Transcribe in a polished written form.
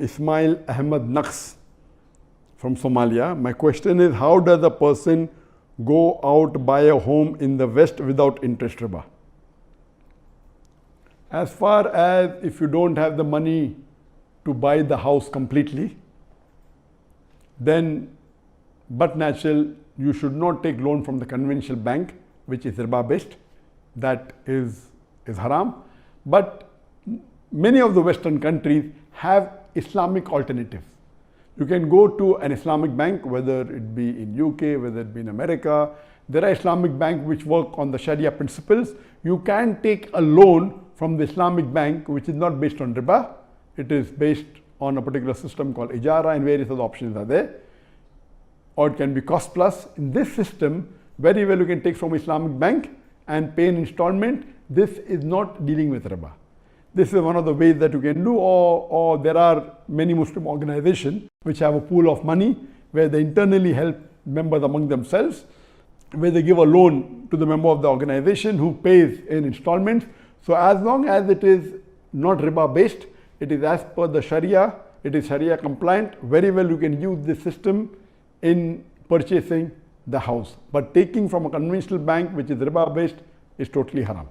Ismail Ahmed Naqs from Somalia. My question is, how does a person go out buy a home in the West without interest riba? As far as if you don't have the money to buy the house completely, then but natural, you should not take loan from the conventional bank, which is riba based. That is haram. But many of the Western countries have Islamic alternatives. You can go to an Islamic bank, whether it be in UK, whether it be in America. There are Islamic banks which work on the Sharia principles. You can take a loan from the Islamic bank, which is not based on riba. It is based on a particular system called ijara, and various other options are there. Or it can be cost plus. In this system, very well you can take from Islamic bank and pay an installment. This is not dealing with riba. This is one of the ways that you can do, or there are many Muslim organizations which have a pool of money where they internally help members among themselves, where they give a loan to the member of the organization who pays in installments. So as long as it is not riba based, it is as per the Sharia, it is Sharia compliant, very well you can use this system in purchasing the house. But taking from a conventional bank which is riba based is totally haram.